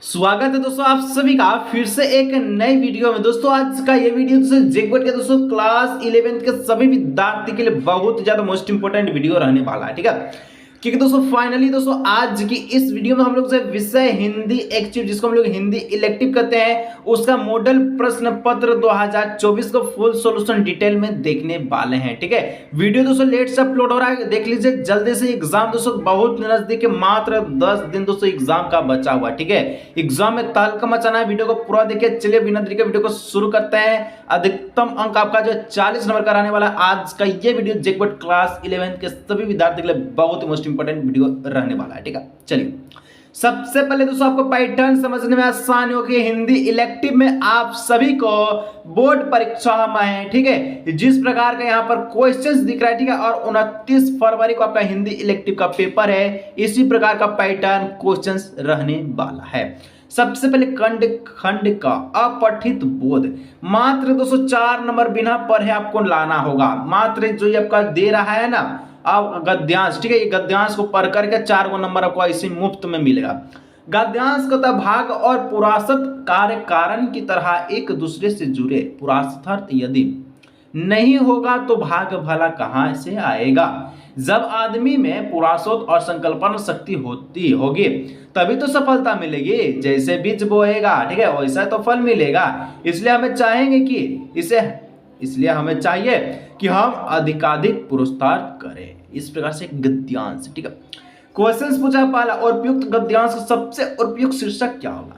स्वागत है दोस्तों आप सभी का फिर से एक नई वीडियो में। दोस्तों आज का ये वीडियो दोस्तों जेकबोर्ड के दोस्तों क्लास 11th के सभी विद्यार्थी के लिए बहुत ज्यादा मोस्ट इंपोर्टेंट वीडियो रहने वाला है, ठीक है। क्योंकि दोस्तों फाइनली दोस्तों आज की इस वीडियो में हम लोग से विषय हिंदी एक्टिव, जिसको हम लोग हिंदी इलेक्टिव कहते हैं, उसका मॉडल प्रश्न पत्र 2024 का फुल सॉल्यूशन डिटेल में देखने वाले हैं, ठीक है। वीडियो दोस्तों लेट से अपलोड हो रहा है, देख लीजिए जल्दी से। एग्जाम दोस्तों बहुत नजदीक है, मात्र 10 दिन दोस्तों एग्जाम का बचा हुआ, ठीक है। एग्जाम में तहलका मचाना है, वीडियो को पूरा देखिए। चलिए बिना देरी के वीडियो को शुरू करते हैं। अधिकतम अंक आपका जो 40 नंबर का रहने वाला आज का ये वीडियो जेकबोर्ड क्लास 11 के सभी विद्यार्थी के लिए बहुत ही मोस्ट इंपोर्टेंट वीडियो रहने वाला है, ठीक है। चलिए सबसे पहले दोस्तों आपको पैटर्न समझने में आसानी होगी। हिंदी इलेक्टिव में आप सभी को बोर्ड परीक्षा में है, ठीक है। जिस प्रकार का यहाँ पर क्वेश्चंस दिख रहा है, ठीक है, और 29 फरवरी को आपका हिंदी इलेक्टिव का पेपर है, इसी प्रकार का पैटर्न क्वेश्चंस रहने वाला है। सबसे पहले खंड का अपठित बोध, मात्र 204 नंबर बिना पढ़े आपको लाना होगा। मात्र जो ये आपका दे रहा है ना अब गद्यांश, ठीक है, ये गद्यांश को पढ़ करके 4 नंबर आपको ऐसे मुफ्त में मिलेगा। गद्यांश का भाग और पुरासत कार्य कारण की तरह एक दूसरे से जुड़े। पुरासत यदि नहीं होगा तो भाग भला कहां से आएगा। जब आदमी में पुरासत और संकल्पना शक्ति होती होगी तभी तो सफलता मिलेगी। जैसे बीज बोएगा, ठीक है, वैसा तो फल मिलेगा। इसलिए हमें चाहिए कि हम अधिकाधिक पुरस्कार करें। इस प्रकार से गद्यांश, ठीक है। क्वेश्चंस पूछा पहला, उपयुक्त गद्यांश का सबसे उपयुक्त शीर्षक क्या होगा।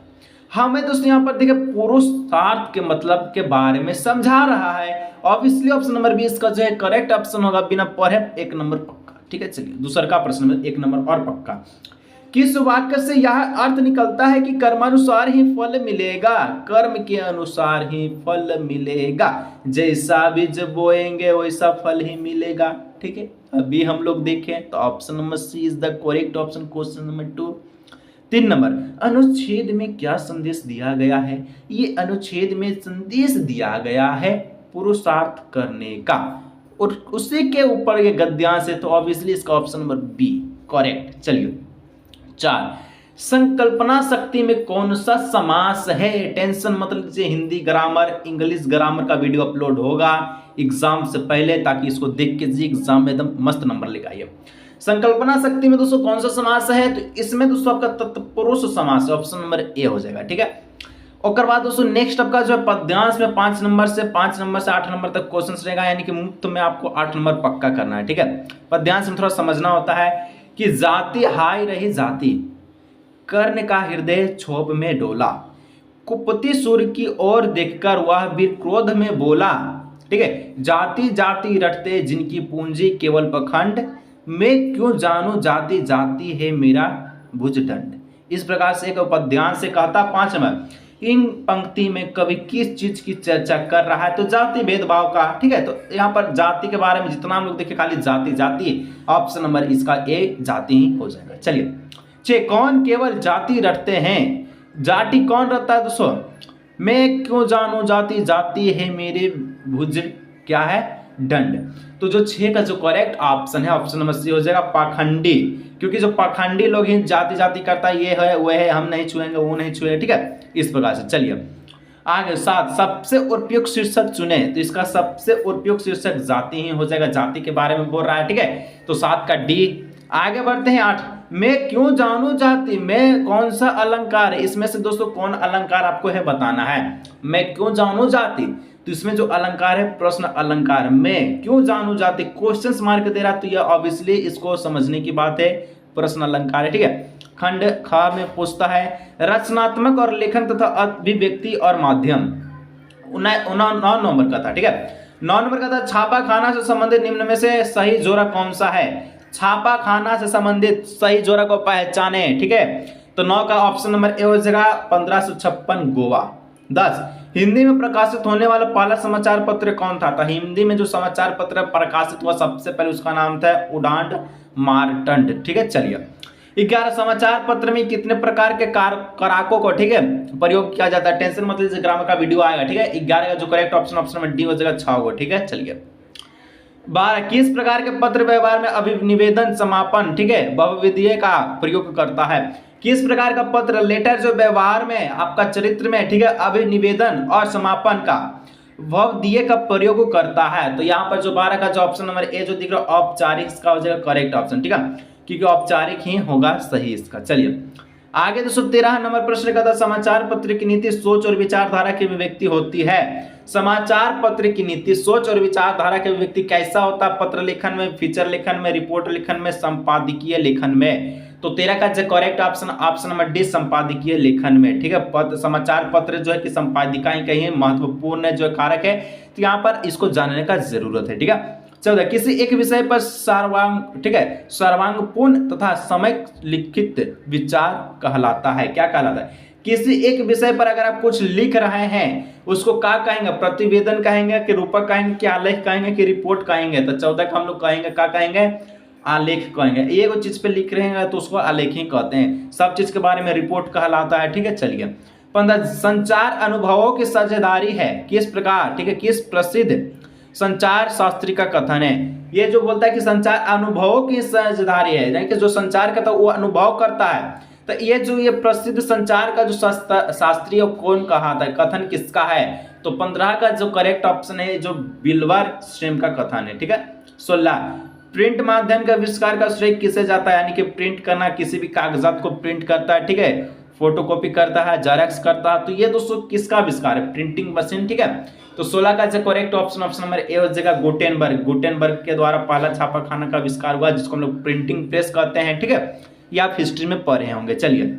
हमें दोस्तों यहाँ पर देखिए पुरुषार्थ के मतलब के बारे में समझा रहा है। ऑब्वियसली ऑप्शन नंबर 20 का जो है करेक्ट ऑप्शन होगा, बिना पढ़े 1 नंबर पक्का, ठीक है। चलिए दूसरा का प्रश्न में 1 नंबर और पक्का। किस वाक्य से यह अर्थ निकलता है कि कर्मानुसार ही फल मिलेगा। कर्म के अनुसार ही फल मिलेगा, जैसा बीज बोएंगे वैसा फल ही मिलेगा, ठीक है। अभी हम लोग देखें तो option number C is the correct option, question number 2। 3 नंबर, अनुच्छेद में क्या संदेश दिया गया है। ये अनुच्छेद में संदेश दिया गया है पुरुषार्थ करने का, और उसी के ऊपर ये गद्यांश है, तो ऑब्वियसली इसका ऑप्शन नंबर बी करेक्ट। चलिए 4, संकल्पना शक्ति में कौन सा समास है। टेंशन मत लीजिए, हिंदी ग्रामर इंग्लिश ग्रामर का वीडियो अपलोड होगा एग्जाम से पहले, ताकि इसको देख के जी एग्जाम में एकदम मस्त नंबर लगाइए। संकल्पना शक्ति में दोस्तों कौन सा समास है, तो इसमें दोस्तों आपका तत्पुरुष समास है, ऑप्शन नंबर ए हो जाएगा, ठीक है। और बाद दोस्तों नेक्स्ट आपका जो है पद्यांश में 5 नंबर से 8 नंबर तक क्वेश्चन रहेगा, यानी कि मुफ्त में आपको 8 नंबर पक्का करना है, ठीक है। पद्यांश में थोड़ा समझना होता है कि जाति हाय रही जाति, कर्ण का हृदय क्षोभ में डोला, कुपति सूर्य की ओर देखकर वह वीर क्रोध में बोला, ठीक है। जाति जाति रटते जिनकी पूंजी केवल पखंड, मैं क्यों जानू जाति जाति है मेरा भुजदंड। इस प्रकार से एक पद्यांश से कहता। 5 नंबर, इन पंक्ति में कवि किस चीज की चर्चा कर रहा है, तो जाति भेदभाव का, ठीक है। तो यहाँ पर जाति के बारे में जितना हम लोग देखे खाली जाति जाति, ऑप्शन नंबर इसका ए जाति ही हो जाएगा। चलिए 6, कौन केवल जाति रटते हैं। जाति कौन रटता है दोस्तों, मैं क्यों जानू जाति जाति है मेरे भुज क्या है दंड। तो जो 6 का जो करेक्ट ऑप्शन है ऑप्शन नंबर सी हो जाएगा पाखंडी, क्योंकि जो पाखंडी लोग ही जाति जाति करता है, ये है वह है, हम नहीं छुएंगे वो नहीं छुएंगे, ठीक है। इस प्रकार से चलिए आगे 7, सबसे उपयुक्त शीर्षक चुने, तो इसका सबसे उपयुक्त शीर्षक जाति ही हो जाएगा, जाति के बारे में बोल रहा है, ठीक है। तो 7 का डी। आगे बढ़ते हैं 8, मैं क्यों जानू जाति, मैं कौन सा अलंकार है, इसमें से दोस्तों कौन अलंकार आपको है बताना है। मैं क्यों जानू जाति, तो इसमें जो अलंकार है प्रश्न अलंकार, मैं क्यों जानू जाति, क्वेश्चन मार्क दे रहा, तो यह ऑब्वियसली इसको समझने की बात है, प्रश्न अलंकार है, ठीक है। खंड ख में पूछता है रचनात्मक और लेखन तथा अभिव्यक्ति और माध्यम, 9 नंबर का था, ठीक है। 9 नंबर का था छापा खाना से संबंधित निम्न में से सही जोड़ा कौन सा है। छापा खाना से संबंधित सही जोड़ा को पहचाने, ठीक है। तो 9 का ऑप्शन नंबर ए हो जाएगा 1556 गोवा। 10, हिंदी में प्रकाशित होने वाला पहला समाचार पत्र कौन था। तो हिंदी में जो समाचार पत्र प्रकाशित हुआ सबसे पहले उसका नाम था उडांड मार्टंड, ठीक है। चलिए 11, समाचार पत्र में कितने प्रकार के कारकों को, ठीक है, प्रयोग किया जाता है। टेंशन मत लीजिए, ग्रामर का वीडियो आएगा, ठीक है। 11 का जो करेक्ट ऑप्शन नंबर डी हो जाएगा 6 होगा, ठीक है। चलिए 12, किस प्रकार के पत्र व्यवहार में अभिनिवेदन समापन, ठीक है, बहुविधीय का प्रयोग करता है। किस प्रकार का पत्र, लेटर जो व्यवहार में आपका चरित्र में, ठीक है, अभिनिवेदन और समापन का भव दिए का प्रयोग करता है। तो यहाँ पर जो 12 का जो ऑप्शन नंबर ए जो दिख रहा है औपचारिक, इसका हो जाएगा करेक्ट ऑप्शन, ठीक है, क्योंकि औपचारिक ही होगा सही इसका। चलिए आगे 213 नंबर प्रश्न का था, समाचार पत्र की नीति सोच और विचारधारा की अभिव्यक्ति होती है। समाचार पत्र की नीति सोच और विचारधारा की अभिव्यक्ति कैसा होता है? पत्र लेखन में, फीचर लेखन में, रिपोर्ट लेखन में, संपादकीय लेखन में। तो 13 का जो correct option option number D संपादकीय लेखन में, ठीक है। पत्र, समाचार पत्र जो है कि संपादिकाएं कहीं महत्वपूर्ण जो कारक है, तो यहाँ पर इसको जानने का जरूरत है, ठीक है। 14 किसी एक विषय पर सर्वांग, ठीक है, सर्वांगपूर्ण तथा समय लिखित विचार कहलाता है। क्या कहलाता है? किसी एक विषय पर अगर आप कुछ लिख रहे हैं उसको क्या कहेंगे? प्रतिवेदन कहेंगे कि रूपक कहेंगे कि आलेख कहेंगे कि रिपोर्ट कहेंगे? तो 14 का हम लोग कहेंगे, क्या कहेंगे? आलेख कहेंगे। एक चीज पे लिख रहे हैं तो उसको आलेख ही कहते हैं, सब चीज के बारे में रिपोर्ट कहलाता है, ठीक है। चलिए 15 संचार अनुभवों की साझेदारी है किस प्रकार, ठीक है, किस प्रसिद्ध संचार शास्त्री का कथन है? ये जो बोलता है कि संचार अनुभवों की साझेदारी है, यानी कि जो संचार करता है वो अनुभव करता है। तो ये जो ये प्रसिद्ध संचार का जो शास्त्रीय कौन कहा था, कथन किसका है? तो 15 का जो करेक्ट ऑप्शन है जो विल्बर स्ट्रीम का कथन है, ठीक है। 16 प्रिंट माध्यम के आविष्कार का श्रेय किसे जाता है? यानी कि प्रिंट करना, किसी भी कागजात को प्रिंट करता है, ठीक है, फोटोकॉपी करता है, जेरॉक्स करता है, तो ये दोस्तों किसका आविष्कार है? प्रिंटिंग मशीन, ठीक है। तो 16 का जो correct option option number A हो जाएगा गुटेनबर्ग। गुटेनबर्ग के द्वारा पहला छापा खाना का आविष्कार हुआ जिसको हम लोग प्रिंटिंग प्रेस कहते हैं, ठीक है। ये आप हिस्ट्री में पढ़े होंगे। चलिए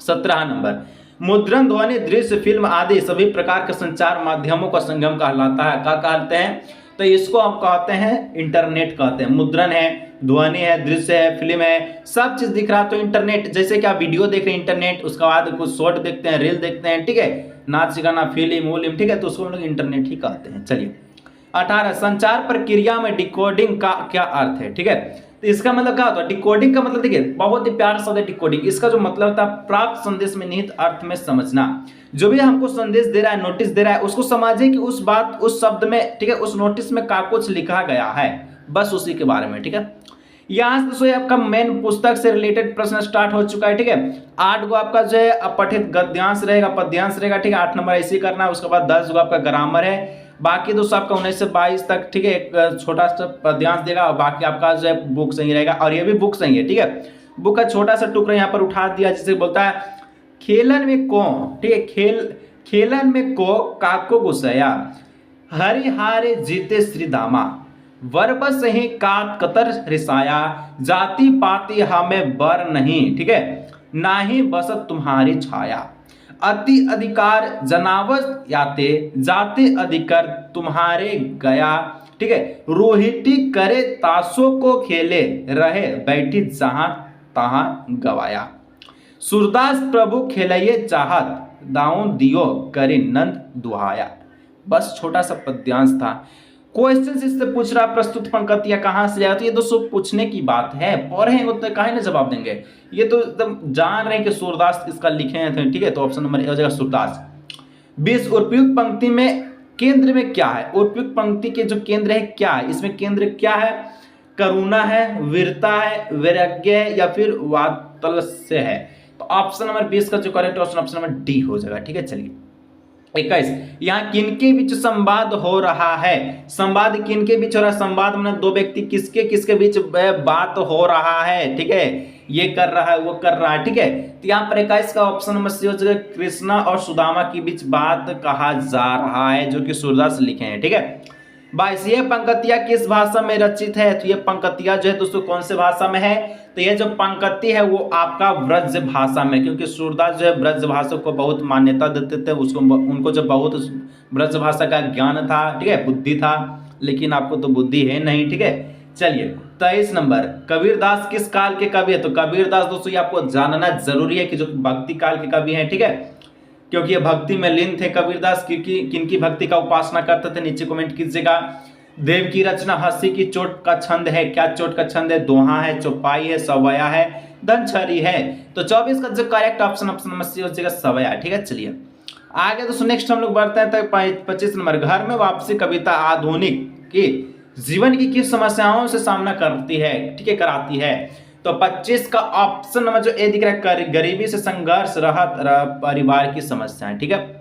17 नंबर मुद्रण, ध्वनि, दृश्य, फिल्म आदि सभी प्रकार के संचार माध्यमों का संगम कहलाता है। क्या कहते हैं? तो इसको हम कहते हैं इंटरनेट कहते हैं। मुद्रण है, ध्वनि है, दृश्य है, फिल्म है, सब चीज दिख रहा तो इंटरनेट। जैसे कि आप वीडियो देख रहे हैं इंटरनेट, उसके बाद कुछ शॉर्ट देखते हैं, रील देखते हैं, ठीक है, नाच गाना, फिल्म वोल्यूम, ठीक है, तो उसको हम लोग इंटरनेट ही कहते हैं। चलिए 18 संचार प्रक्रिया में डिकोडिंग का क्या अर्थ है? ठीक है, तो इसका मतलब क्या होता है? डिकोडिंग का मतलब देखिए बहुत ही प्यारा शब्द है डिकोडिंग। इसका जो मतलब होता है प्राप्त संदेश में निहित अर्थ में समझना। जो भी हमको संदेश दे रहा है, नोटिस दे रहा है, उसको समझे कि उस बात, उस शब्द में, ठीक है, उस नोटिस में क्या कुछ लिखा गया है, बस उसी के बारे में, ठीक है। यहाँ से आपका मेन पुस्तक से रिलेटेड प्रश्न स्टार्ट हो चुका है, ठीक है। 8 गो आपका जो है अपठित गद्यांश रहेगा, पद्यांश रहेगा, ठीक है, 8 नंबर ऐसे ही करना है। उसके बाद 10 गो आपका ग्रामर है, बाकी दोस्तों आपका 19 से 22 तक, ठीक है, एक छोटा सा पद्यांश देगा और बाकी आपका जो है बुक सही रहेगा। और ये भी बुक सही है, ठीक है। बुक का छोटा सा टुकड़ा यहाँ पर उठा दिया जिसे बोलता है खेलन में को, ठीक है, खेलन में को काको गुस्सया हरि हारे जीते श्री दामा वर्बस ही कात कतर रिसाया जाति पाति हमें बर नहीं, ठीक है, ना ही बसत तुम्हारी छाया अति अधिकार जनावत याते जाते अधिकार तुम्हारे गया, ठीक है, रोहिटी करे ताशों को खेले रहे बैठी जहां तहां गवाया सूरदास प्रभु खेलइए चाहत दाऊं दियो करे नंद दुहाया। बस छोटा सा पद्यांश था। क्वेश्चन इससे पूछ रहा प्रस्तुत पंक्तियां कहां से आती है? दोस्तों पूछने की बात है, पढ़ेंगे तो काहे ना जवाब देंगे। ये तो एकदम जान रहे हैं कि सूरदास इसका लिखे थे, ठीक है, तो ऑप्शन नंबर ए हो जाएगा सूरदास। 20 उपयुक्त पंक्ति में केंद्र में क्या है? उपयुक्त पंक्ति के जो केंद्र है क्या है? इसमें केंद्र क्या है? करुणा है, वीरता है, वैराग्य है या फिर वात्सल्य है? तो ऑप्शन नंबर 20 का जो करेक्ट ऑप्शन नंबर डी हो जाएगा, ठीक है। चलिए 21 यहाँ किनके बीच संवाद हो रहा है? संवाद किनके बीच हो रहा है? संवाद मतलब दो व्यक्ति किसके किसके बीच बात हो रहा है, ठीक है, ये कर रहा है वो कर रहा है, ठीक है। तो यहाँ पर 21 का ऑप्शन नंबर सी हो जाएगा कृष्णा और सुदामा के बीच बात कहा जा रहा है जो कि सूरदास लिखे हैं, ठीक है। 22 ये पंक्तियां किस भाषा में रचित है? तो ये पंक्तियां जो है दोस्तों कौन से भाषा में है? तो ये जो पंक्ति है वो आपका ब्रज भाषा में, क्योंकि सूरदास जो है ब्रज भाषा को बहुत मान्यता देते थे, उसको उनको जो बहुत ब्रज भाषा का ज्ञान था, ठीक है, बुद्धि था, लेकिन आपको तो बुद्धि है नहीं, ठीक है। चलिए 23 नंबर कबीरदास किस काल के कवि है? तो कबीरदास दोस्तों ये आपको जानना जरूरी है कि जो भक्ति काल के कवि हैं, ठीक है, क्योंकि ये भक्ति में लीन थे कबीरदास। क्योंकि किनकी भक्ति का उपासना करते थे नीचे कमेंट कीजिएगा। देव की रचना हंसी की चोट का छंद है। क्या चोट का छंद है? दोहा है, चौपाई है, सवया है, धनछरी है। तो 24 का जो करेक्ट ऑप्शन नंबर सी हो जाएगा सवया, ठीक है। चलिए आगे दोस्तों नेक्स्ट हम लोग बढ़ते हैं तक 25 नंबर घर में वापसी कविता आधुनिक की जीवन की किस समस्याओं से सामना करती है, ठीक है, कराती है? तो 25 का ऑप्शन नंबर जो ए दिख रहा है, गरीबी से संघर्ष रहत परिवार की समस्याएं, ठीक है।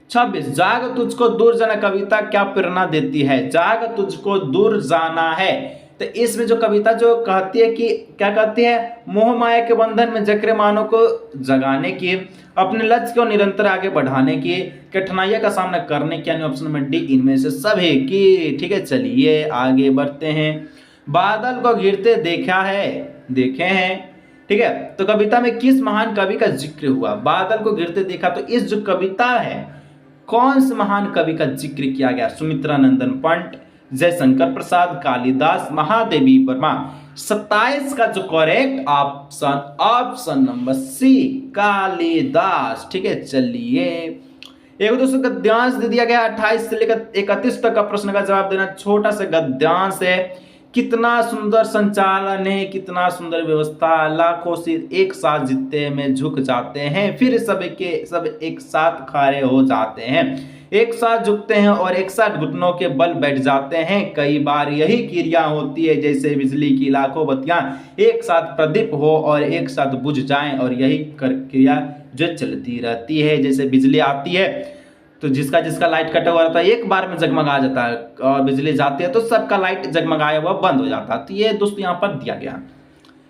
26 जाग तुझको दूर जाना कविता क्या प्रेरणा देती है, जाग तुझको दूर जाना है। तो इसमें जो कविता जो कहती है कि क्या कहती है, मोह माया के बंधन में जकड़े मानव को जगाने की, अपने लक्ष्य को निरंतर आगे बढ़ाने की, कठिनाइयों का सामना करने की, यानी ऑप्शन नंबर डी इनमें से सभी की, ठीक है। चलिए आगे बढ़ते हैं। बादल को घिरते देखा है, देखे हैं, ठीक है। तो कविता में किस महान कवि का जिक्र हुआ, बादल को घिरते देखा, तो इस जो कविता है कौन से महान कवि का जिक्र किया गया, सुमित्रा नंदन पंत, जयशंकर प्रसाद, कालिदास, महादेवी वर्मा। 27 का जो correct option, option number C Kalidas, ठीक है। चलिए एक दोस्तों गद्यांश दे दिया गया 28 से लेकर 31 तक का प्रश्न का जवाब देना, छोटा सा गद्यांश है। कितना सुंदर संचालन है, कितना सुंदर व्यवस्था, लाखों सिर एक साथ जीते में झुक जाते हैं, फिर सब एक साथ खड़े हो जाते हैं, एक साथ झुकते हैं और एक साथ घुटनों के बल बैठ जाते हैं। कई बार यही क्रिया होती है जैसे बिजली की लाखों बत्तियां एक साथ प्रदीप हो और एक साथ बुझ जाएं, और यही क्रिया जो चलती रहती है। जैसे बिजली आती है तो जिसका जिसका लाइट कटा हुआ रहता है एक बार में जगमगा जाता है, और बिजली जाती है तो सबका लाइट जगमगाया हुआ बंद हो जाता है। तो ये दोस्तों यहाँ पर दिया गया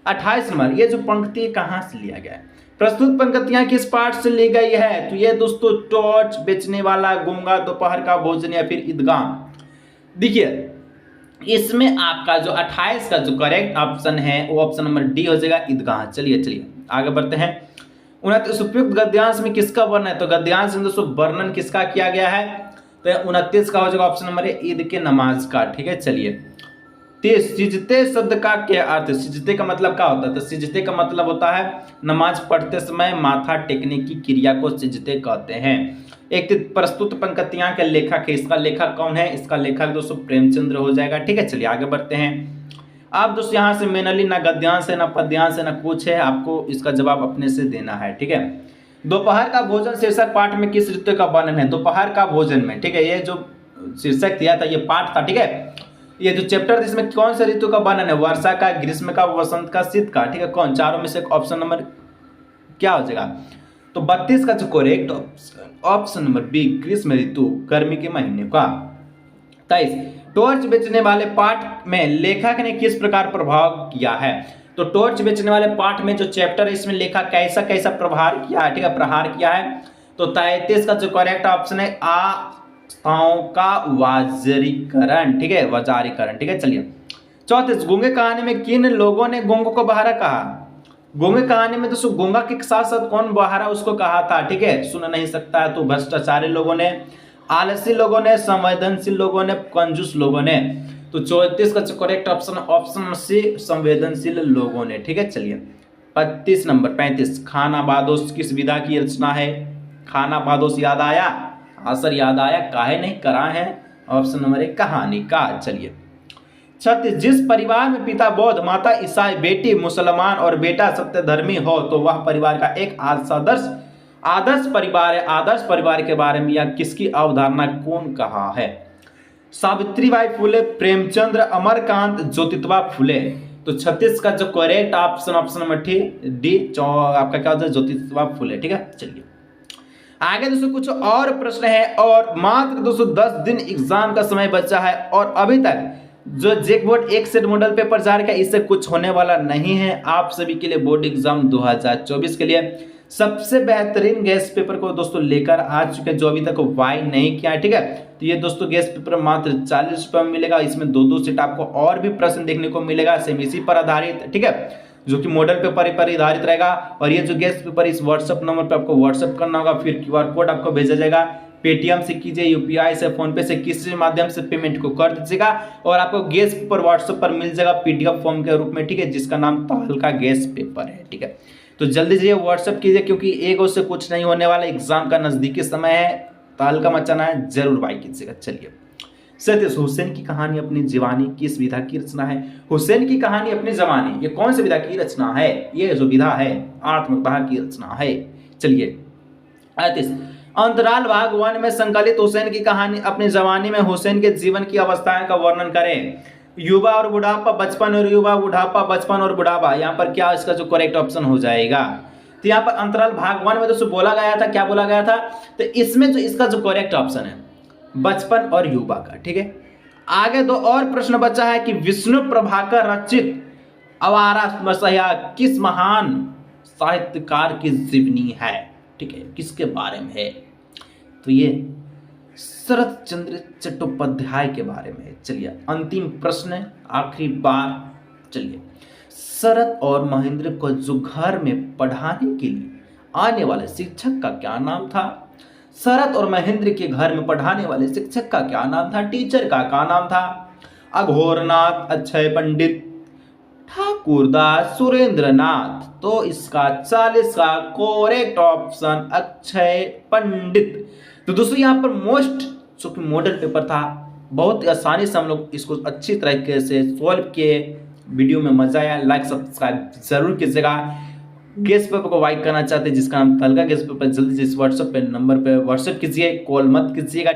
28 नंबर। ये जो पंक्ति कहाँ से लिया गया है, प्रस्तुत पंक्तियां किस पाठ से ली गई है, तो ये दोस्तों टॉर्च, बेचने वाला, गूंगा, दोपहर का भोजन या फिर ईदगाह। देखिए इसमें आपका जो 28 का जो करेक्ट ऑप्शन है वो ऑप्शन नंबर डी हो जाएगा, ईदगाह। चलिए आगे बढ़ते हैं। 29 उपयुक्त गद्यांश में किसका वर्णन है, तो गद्यांश में दोस्तों वर्णन किसका किया गया है, तो 29 का हो जाएगा ऑप्शन नंबर है ईद के नमाज का, ठीक है। चलिए 30 सिजते शब्द का क्या अर्थ, सिजते का मतलब क्या होता है, तो सिजते का मतलब होता है नमाज पढ़ते समय माथा टेकने की क्रिया को सिजते कहते हैं। एक प्रस्तुत पंक्तियां के लेखक है, इसका लेखक कौन है, इसका लेखक दोस्तों प्रेमचंद्र हो जाएगा, ठीक है। चलिए आगे बढ़ते हैं। आप दोस्तों यहाँ से मेनली ना गद्यांश है ना पद्यांश है ना कुछ है, आपको इसका जवाब अपने से देना है, ठीक है। दोपहर का भोजन शीर्षक पाठ में किस ऋतु का वर्णन है, दोपहर का भोजन में, ठीक है। ये जो शीर्षक दिया था ये पाठ था, ठीक है। ये जो चैप्टर इसमें कौन सा ऋतु का वर्णन है, वर्षा का, ग्रीष्म का, वसंत का, शीत का, ठीक है। कौन चारों में से ऑप्शन नंबर क्या हो जाएगा, तो 32 का जो करेक्ट ऑप्शन नंबर बी ग्रीष्म ऋतु, गर्मी के महीने का। 23 टॉर्च बेचने वाले पाठ में लेखक ने किस प्रकार प्रभाव किया है, तो टॉर्च बेचने वाले पाठ में जो चैप्टर है इसमें लेखक कैसा कैसा प्रहार किया है, ठीक है, प्रहार किया है। तो 33 का जो करेक्ट ऑप्शन है आस्थाओं का वाजारीकरण, ठीक है, वाजारीकरण, ठीक है। चलिए 34 गूंगे कहानी में किन लोगों ने गूंगों को बहारा कहा, गूंगे कहानी में दोस्तों गूंगा के साथ साथ कौन बहारा उसको कहा था, ठीक है। सुन नहीं सकता है तो भ्रष्टाचारी लोगों ने, आलसी लोगों ने, संवेदनशील लोगों ने, कंजूस लोगों ने। तो 34 का करेक्ट ऑप्शन ऑप्शन सी संवेदनशील लोगों ने, ठीक है। चलिए 35 नंबर 35 खाना बादोश किस विधा की रचना है, खाना बादोश याद आया, आसर याद आया, काहे नहीं करा है, ऑप्शन नंबर 1 कहानी का। चलिए 36 जिस परिवार में पिता बौद्ध, माता ईसाई, बेटी मुसलमान और बेटा सत्यधर्मी हो तो वह परिवार का एक आदर्श परिवार है। आदर्श परिवार के बारे में या किसकी अवधारणा कौन कहा है, सावित्रीबाई फुले, प्रेमचंद्र, अमरकांत, ज्योतिबा फुले। तो 36 का जो करेक्ट ऑप्शन नंबर डी आपका क्या होता है, ज्योतिबा फुले, ठीक है। चलिए आगे दोस्तों कुछ और प्रश्न है, और मात्र दोस्तों 10 दिन एग्जाम का समय बचा है, और अभी तक जो जेक बोर्ड 1 सेट मॉडल पेपर जारी का इससे कुछ होने वाला नहीं है। आप सभी के लिए बोर्ड एग्जाम 2024 के लिए सबसे बेहतरीन गेस्ट पेपर को दोस्तों लेकर आ चुके हैं, जो अभी तक बाय नहीं किया है, ठीक है। तो ये दोस्तों गेस्ट पेपर मात्र 40 रुपये में मिलेगा। इसमें 2 सेट आपको और भी प्रश्न देखने को मिलेगा, सेम इसी पर आधारित, ठीक है, जो कि मॉडल पेपर पर आधारित रहेगा। और ये जो गेस्ट पेपर इस व्हाट्सएप नंबर पर आपको व्हाट्सएप करना होगा, फिर QR कोड आपको भेजा जाएगा, पेटीएम से कीजिए, UPI से, फोन पे से, किसी माध्यम से पेमेंट को कर दीजिएगा, और आपको गेस्ट पेपर व्हाट्सएप पर मिल जाएगा PDF फॉर्म के रूप में, ठीक है, जिसका नाम ताल का गेस्ट पेपर है, ठीक है। तो जल्दी से व्हाट्सएप कीजिए, क्योंकि एक से कुछ नहीं होने वाला, एग्जाम का नजदीकी समय है, ताल का मचाना है, जरूर बाई कीजिएगा। चलिए 37 हुसैन की कहानी अपनी जवानी किस विधा की रचना है, हुसैन की कहानी अपनी जवानी ये कौन सी विधा की रचना है, ये जो विधा है आत्मकथा की रचना है। चलिए 38 अंतराल भाग 1 में संकलित हुसैन की कहानी अपनी जवानी में हुसैन के जीवन की अवस्थाएं का वर्णन करें। युवा और बुढ़ापा, बचपन और युवा, बुढ़ापा, बचपन और बुढ़ापा, यहाँ पर क्या इसका जो करेक्ट ऑप्शन हो जाएगा? तो यहाँ पर अंतराल भाग 1 में दोस्तों बोला गया था, क्या बोला गया था? तो इसमें जो इसका जो करेक्ट ऑप्शन है बचपन और युवा का। ठीक है, आगे दो और प्रश्न बचा है कि विष्णु प्रभाकर रचित आवारा मसीहा किस महान साहित्यकार की जीवनी है? ठीक है, किसके बारे में है? तो ये शरत चंद्र चट्टोपाध्याय के बारे में है। चलिए अंतिम प्रश्न है, आखिरी बार। चलिए, शरत और महेंद्र को जो घर में पढ़ाने के लिए आने वाले शिक्षक का क्या नाम था? शरत और महेंद्र के घर में पढ़ाने वाले शिक्षक का क्या नाम था? टीचर का क्या नाम था? अघोरनाथ, अक्षय पंडित, ठाकुरदास, सुरेंद्रनाथ। तो इसका 40 का करेक्ट ऑप्शन अक्षय पंडित। तो दोस्तों यहाँ पर मोस्ट चूंकि मॉडल पेपर था, बहुत आसानी से हम लोग इसको अच्छी तरीके से सॉल्व किए। वीडियो में मजा आया, लाइक सब्सक्राइब जरूर कीजिएगा। गेस्ट पेपर को वाइक करना चाहते हैं जिसका नाम तलका गेस्ट पेपर, जल्दी से इस व्हाट्सएप पे नंबर पे व्हाट्सएप कीजिए, कॉल मत कीजिएगा।